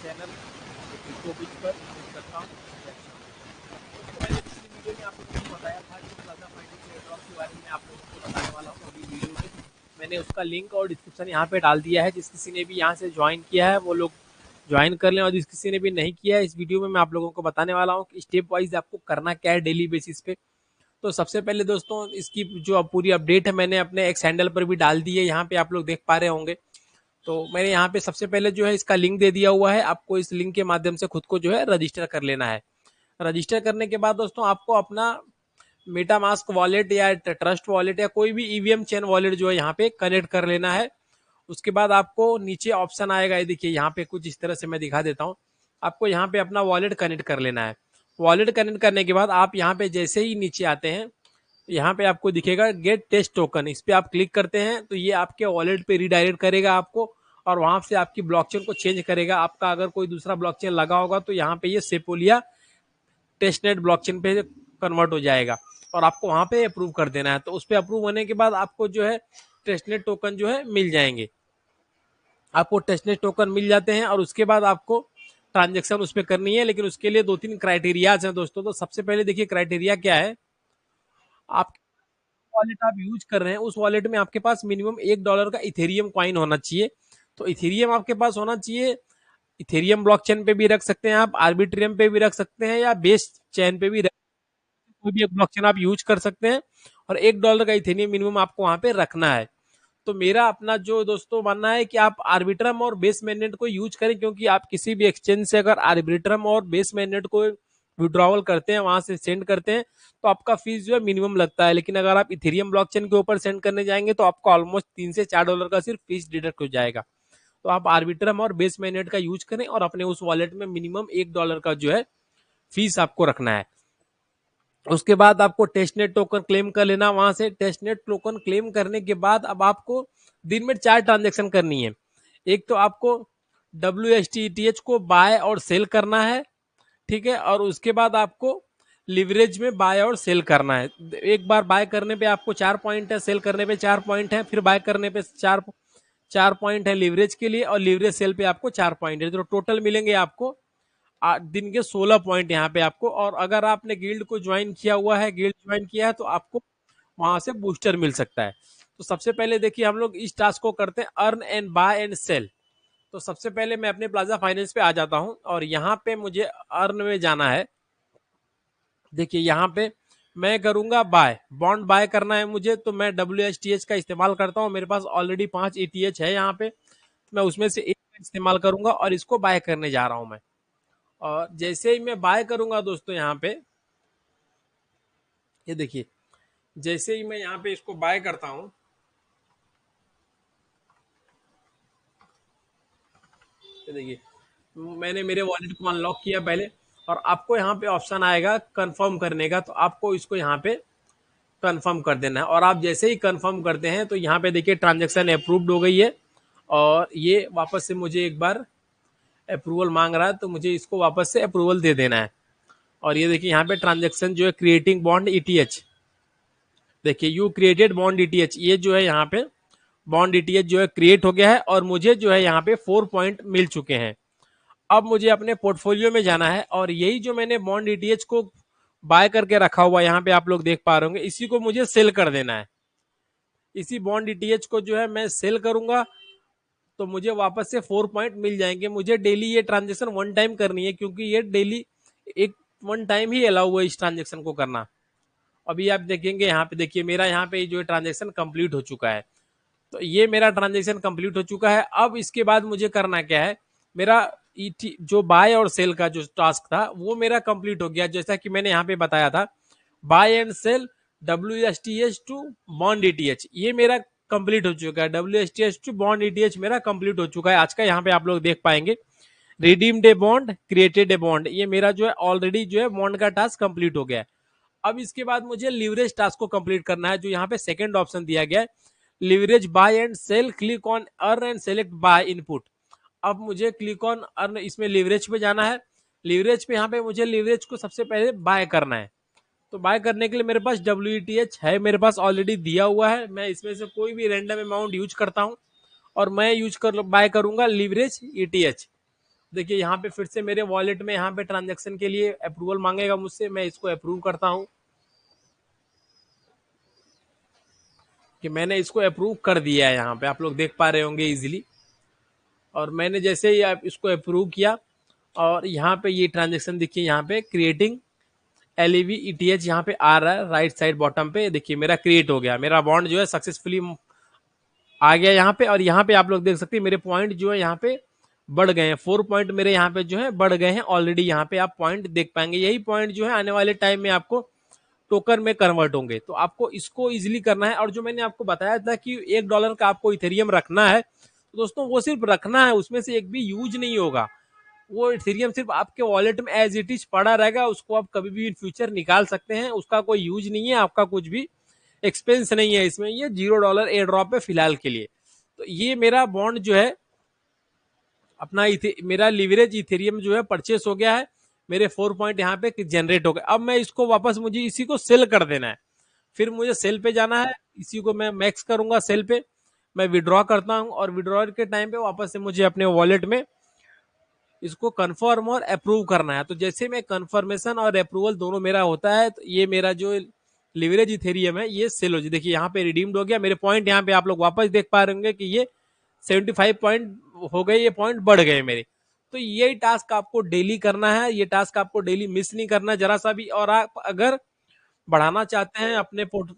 Channel crypto बिच पर उम्मीद करता हूँ। दोस्तों मैंने पिछली वीडियो में आप लोगों को बताया था कि प्लाजा फाइनेंस एयरड्रॉप के बारे में आप लोगों को बताने वाला हूँ। अभी वीडियो में मैंने उसका लिंक और डिस्क्रिप्शन यहाँ पे डाल दिया है। जिस किसी ने भी यहाँ से ज्वाइन किया है वो लोग ज्वाइन कर लें, और जिस किसी ने भी नहीं किया है, इस वीडियो में मैं आप लोगों को बताने वाला हूँ कि स्टेप वाइज आपको करना क्या है डेली बेसिस पे। तो सबसे पहले दोस्तों इसकी जो पूरी अपडेट है मैंने अपने एक्स हैंडल पर भी डाल दी है, यहाँ पे आप लोग देख पा रहे होंगे। तो मैंने यहाँ पे सबसे पहले जो है इसका लिंक दे दिया हुआ है, आपको इस लिंक के माध्यम से खुद को जो है रजिस्टर कर लेना है। रजिस्टर करने के बाद दोस्तों आपको अपना मेटामास्क वॉलेट या ट्रस्ट वॉलेट या कोई भी ईवीएम चेन वॉलेट जो है यहाँ पे कनेक्ट कर लेना है। उसके बाद आपको नीचे ऑप्शन आएगा, ये देखिए यहाँ पे कुछ इस तरह से मैं दिखा देता हूँ। आपको यहाँ पे अपना वॉलेट कनेक्ट कर लेना है। वॉलेट कनेक्ट करने के बाद आप यहाँ पे जैसे ही नीचे आते हैं, यहाँ पे आपको दिखेगा गेट टेस्ट टोकन, इस पे आप क्लिक करते हैं तो ये आपके वॉलेट पे रिडायरेक्ट करेगा आपको, और वहां से आपकी ब्लॉकचेन को चेंज करेगा। आपका अगर कोई दूसरा ब्लॉकचेन लगा होगा तो यहाँ पे ये सेपोलिया टेस्टनेट ब्लॉकचेन पे कन्वर्ट हो जाएगा, और आपको वहां पे अप्रूव कर देना है। तो उस पर अप्रूव होने के बाद आपको जो है टेस्टनेट टोकन जो है मिल जाएंगे। आपको टेस्टनेट टोकन मिल जाते हैं और उसके बाद आपको ट्रांजेक्शन उस पर करनी है, लेकिन उसके लिए 2-3 क्राइटेरियाज हैं दोस्तों। तो सबसे पहले देखिए क्राइटेरिया क्या है। आप वॉलेट आप यूज कर रहे हैं उस वॉलेट में आपके पास मिनिमम $1 का इथेरियम कॉइन होना चाहिए। तो इथेरियम आपके पास होना चाहिए। इथेरियम ब्लॉकचेन पे भी रख सकते हैं आप, आर्बिट्रियम पे भी रख सकते हैं, या बेस चेन पे भी कोई भी एक ब्लॉकचेन आप यूज कर सकते हैं, और $1 का इथेरियम मिनिमम आपको वहां पे रखना है। तो मेरा अपना जो दोस्तों मानना है कि आप आर्बिट्रम और बेस मैग्नेट को यूज करें, क्योंकि आप किसी भी एक्सचेंज से अगर आर्बिट्रम और बेस मैग्नेट को विड्रॉवल करते हैं, वहां से सेंड करते हैं, तो आपका फीस जो है मिनिमम लगता है। लेकिन अगर आप इथेरियम ब्लॉकचेन के ऊपर सेंड करने जाएंगे तो आपको ऑलमोस्ट $3 से $4 का सिर्फ फीस डिडक्ट हो जाएगा। तो आप आर्बिट्रम और बेस मैग्नेट का यूज करें और अपने उस वॉलेट में मिनिमम $1 का जो है फीस आपको रखना है। उसके बाद आपको टेस्टनेट टोकन क्लेम कर लेना। वहां से टेस्टनेट टोकन क्लेम करने के बाद अब आपको दिन में 4 ट्रांजेक्शन करनी है। एक तो आपको WSTETH को बाय और सेल करना है, ठीक है, और उसके बाद आपको लिवरेज में बाय और सेल करना है। एक बार बाय करने पे आपको 4 पॉइंट है, सेल करने पे 4 पॉइंट है, फिर बाय करने पे 4 पॉइंट है लिवरेज के लिए, और लिवरेज सेल पे आपको 4 पॉइंट है। तो टोटल मिलेंगे आपको दिन के 16 पॉइंट यहाँ पे आपको। और अगर आपने गिल्ड को ज्वाइन किया हुआ है, गिल्ड ज्वाइन किया है, तो आपको वहां से बूस्टर मिल सकता है। तो सबसे पहले देखिए हम लोग इस टास्क को करते हैं, earn and buy and sell. तो सबसे पहले मैं अपने प्लाजा फाइनेंस पे आ जाता हूं, और यहाँ पे मुझे अर्न में जाना है। देखिए यहाँ पे मैं करूंगा बाय, बॉन्ड बाय करना है मुझे, तो मैं WSTH का इस्तेमाल करता हूँ। मेरे पास ऑलरेडी 5 ETH है यहाँ पे, मैं उसमें से एक का इस्तेमाल करूंगा और इसको बाय करने जा रहा हूं मैं। और जैसे ही मैं बाय करूंगा दोस्तों, यहाँ पे ये देखिए, जैसे ही मैं यहाँ पे इसको बाय करता हूं, ये देखिए मैंने मेरे वॉलेट को अनलॉक किया पहले, और आपको यहाँ पे ऑप्शन आएगा कंफर्म करने का, तो आपको इसको यहाँ पे कंफर्म कर देना है। और आप जैसे ही कंफर्म करते हैं तो यहाँ पे देखिए ट्रांजेक्शन अप्रूव्ड हो गई है, और ये वापस से मुझे एक बार अप्रूवल मांग रहा है, तो मुझे इसको वापस से अप्रूवल दे देना है। और ये देखिए यहाँ पे ट्रांजेक्शन जो है क्रिएटिंग बॉन्ड ETH, देखिए यू क्रिएटेड बॉन्ड ETH, ये जो है यहाँ पे बॉन्ड ETH जो है क्रिएट हो गया है, और मुझे जो है यहाँ पे 4 पॉइंट मिल चुके हैं। अब मुझे अपने पोर्टफोलियो में जाना है, और यही जो मैंने बॉन्ड ETH को बाय करके रखा हुआ यहाँ पे आप लोग देख पा रहे होंगे, इसी को मुझे सेल कर देना है। इसी बॉन्ड ETH को जो है मैं सेल करूंगा, तो मुझे वापस से 4 पॉइंट मिल जाएंगे। मुझे डेली ये ट्रांजेक्शन 1 टाइम करनी है, क्योंकि ये डेली एक 1 टाइम ही अलाउ हुआ इस ट्रांजेक्शन को करना। अभी आप देखेंगे यहाँ पे, देखिए मेरा यहाँ पे जो ट्रांजेक्शन कंप्लीट हो चुका है। तो ये मेरा ट्रांजेक्शन कंप्लीट हो चुका है। अब इसके बाद मुझे करना क्या है, मेरा जो बाय और सेल का जो टास्क था वो मेरा कंप्लीट हो गया। जैसा कि मैंने यहाँ पे बताया था, buy and sell WSTH to bond ETH, ये मेरा कंप्लीट हो चुका है। WSTH टू बॉन्ड ETH मेरा कंप्लीट हो चुका है आज का। यहाँ पे आप लोग देख पाएंगे redeemed a bond, created a bond, ये मेरा जो है ऑलरेडी जो है बॉन्ड का टास्क कंप्लीट हो गया है। अब इसके बाद मुझे लिवरेज टास्क को कंप्लीट करना है, जो यहाँ पे सेकंड ऑप्शन दिया गया है, leverage buy and sell, click on earn and select buy input. अब मुझे क्लिक ऑन अर्न, इसमें लिवरेज पे जाना है। लिवरेज पे यहाँ पे मुझे लिवरेज को सबसे पहले बाय करना है। तो बाय करने के लिए मेरे पास WETH है, मेरे पास ऑलरेडी दिया हुआ है। मैं इसमें से कोई भी रैंडम अमाउंट यूज करता हूँ, और मैं यूज कर बाय करूंगा लिवरेज ETH। देखिए यहाँ पे फिर से मेरे वॉलेट में यहाँ पे ट्रांजैक्शन के लिए अप्रूवल मांगेगा मुझसे, मैं इसको अप्रूव करता हूँ कि मैंने इसको अप्रूव कर दिया है। यहाँ पे आप लोग देख पा रहे होंगे इजीली। और मैंने जैसे ही आप इसको अप्रूव किया और यहाँ पे ये ट्रांजेक्शन देखिए, यहाँ पे क्रिएटिंग LEV ETH यहाँ पे आ रहा है राइट साइड बॉटम पे। देखिए मेरा क्रिएट हो गया, मेरा बॉन्ड जो है सक्सेसफुली आ गया यहाँ पे। और यहाँ पे आप लोग देख सकते हैं मेरे पॉइंट जो है यहाँ पे बढ़ गए हैं, 4 पॉइंट मेरे यहाँ पे जो है बढ़ गए हैं ऑलरेडी। यहाँ पे आप पॉइंट देख पाएंगे, यही पॉइंट जो है आने वाले टाइम में आपको टोकन में कन्वर्ट होंगे। तो आपको इसको इजीली करना है। और जो मैंने आपको बताया था कि $1 का आपको इथेरियम रखना है, तो दोस्तों वो सिर्फ रखना है, उसमें से एक भी यूज नहीं होगा। वो इथेरियम सिर्फ आपके वॉलेट में एज इट इज पड़ा रहेगा, उसको आप कभी भी इन फ्यूचर निकाल सकते हैं, उसका कोई यूज नहीं है, आपका कुछ भी एक्सपेंस नहीं है इसमें। ये $0 एयर ड्रॉप है फिलहाल के लिए। तो ये मेरा बॉन्ड जो है अपना मेरा लिवरेज इथेरियम जो है परचेस हो गया है, मेरे 4 पॉइंट यहाँ पे जनरेट हो गए। अब मैं इसको वापस, मुझे इसी को सेल कर देना है, फिर मुझे सेल पे जाना है, इसी को मैं मैक्स करूंगा सेल पे, मैं विड्रॉ करता हूं और विड्रॉ के टाइम पे वापस से मुझे अपने वॉलेट में इसको कंफर्म और अप्रूव करना है। तो जैसे में कंफर्मेशन और अप्रूवल दोनों मेरा होता है, तो ये मेरा जो लिवरेज इथेरियम है ये सेल हो जाए। देखिए यहाँ पे रिडीम्ड हो गया, मेरे पॉइंट यहाँ पे आप लोग वापस देख पा रहे होंगे कि ये 75 पॉइंट हो गए, ये पॉइंट बढ़ गए मेरे। तो ये टास्क आपको डेली करना है, ये टास्क आपको डेली मिस नहीं करना जरा सा भी। और आप अगर बढ़ाना चाहते हैं अपने पोर्ट,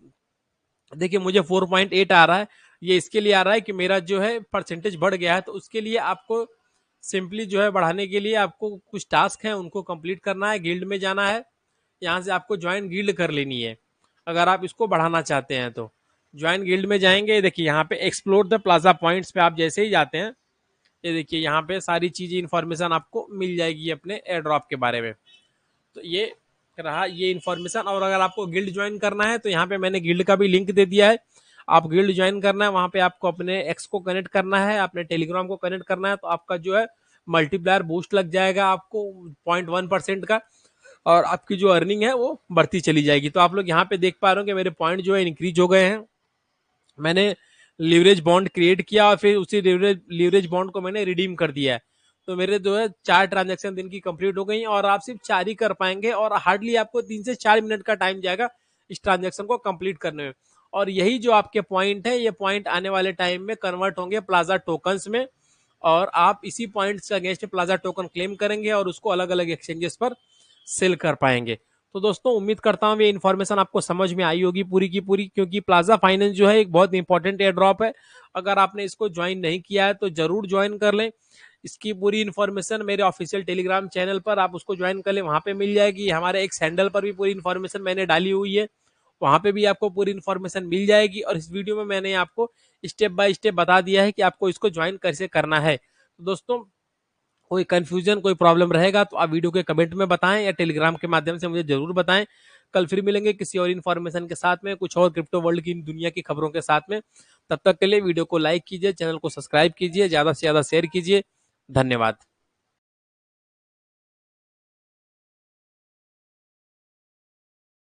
देखिए मुझे 4.8 आ रहा है, ये इसके लिए आ रहा है कि मेरा जो है परसेंटेज बढ़ गया है। तो उसके लिए आपको सिंपली जो है बढ़ाने के लिए आपको कुछ टास्क हैं उनको कंप्लीट करना है, गिल्ड में जाना है, यहाँ से आपको ज्वाइन गिल्ड कर लेनी है अगर आप इसको बढ़ाना चाहते हैं। तो ज्वाइन गिल्ड में जाएंगे, देखिए यहाँ पे एक्सप्लोर द प्लाजा पॉइंट्स पे आप जैसे ही जाते हैं, ये देखिए यहाँ पे सारी चीजें इन्फॉर्मेशन आपको मिल जाएगी अपने एयर ड्रॉप के बारे में। तो ये रहा ये इन्फॉर्मेशन। और अगर आपको गिल्ड ज्वाइन करना है तो यहाँ पे मैंने गिल्ड का भी लिंक दे दिया है, आप गिल्ड ज्वाइन करना है, वहां पे आपको अपने एक्स को कनेक्ट करना है, अपने टेलीग्राम को कनेक्ट करना है, तो आपका जो है मल्टीप्लायर बूस्ट लग जाएगा आपको 0.1% का, और आपकी जो अर्निंग है वो बढ़ती चली जाएगी। तो आप लोग यहाँ पे देख पा रहे हो कि मेरे पॉइंट जो है इंक्रीज हो गए हैं। मैंने लीवरेज बॉन्ड क्रिएट किया और फिर उसी लीवरेज बॉन्ड को मैंने रिडीम कर दिया है। तो मेरे जो है 4 ट्रांजेक्शन दिन की कंप्लीट हो गई, और आप सिर्फ 4 ही कर पाएंगे, और हार्डली आपको 3 से 4 मिनट का टाइम जाएगा इस ट्रांजेक्शन को कंप्लीट करने में। और यही जो आपके पॉइंट है, ये पॉइंट आने वाले टाइम में कन्वर्ट होंगे प्लाजा टोकन्स में, और आप इसी पॉइंट्स के अगेंस्ट प्लाजा टोकन क्लेम करेंगे और उसको अलग अलग एक्सचेंजेस पर सेल कर पाएंगे। तो दोस्तों उम्मीद करता हूँ ये इन्फॉर्मेशन आपको समझ में आई होगी पूरी की पूरी, क्योंकि प्लाजा फाइनेंस जो है एक बहुत इंपॉर्टेंट एयर ड्रॉप है। अगर आपने इसको ज्वाइन नहीं किया है तो जरूर ज्वाइन कर लें। इसकी पूरी इन्फॉर्मेशन मेरे ऑफिशियल टेलीग्राम चैनल पर आप उसको ज्वाइन कर लें, वहां पे मिल जाएगी। हमारे एक हैंडल पर भी पूरी इन्फॉर्मेशन मैंने डाली हुई है, वहां पे भी आपको पूरी इन्फॉर्मेशन मिल जाएगी। और इस वीडियो में मैंने आपको स्टेप बाय स्टेप बता दिया है कि आपको इसको ज्वाइन कैसे करना है। तो दोस्तों कोई कंफ्यूजन कोई प्रॉब्लम रहेगा तो आप वीडियो के कमेंट में बताएं या टेलीग्राम के माध्यम से मुझे जरूर बताएं। कल फिर मिलेंगे किसी और इन्फॉर्मेशन के साथ में, कुछ और क्रिप्टो वर्ल्ड की दुनिया की खबरों के साथ में। तब तक के लिए वीडियो को लाइक कीजिए, चैनल को सब्सक्राइब कीजिए, ज्यादा से ज्यादा शेयर कीजिए। धन्यवाद।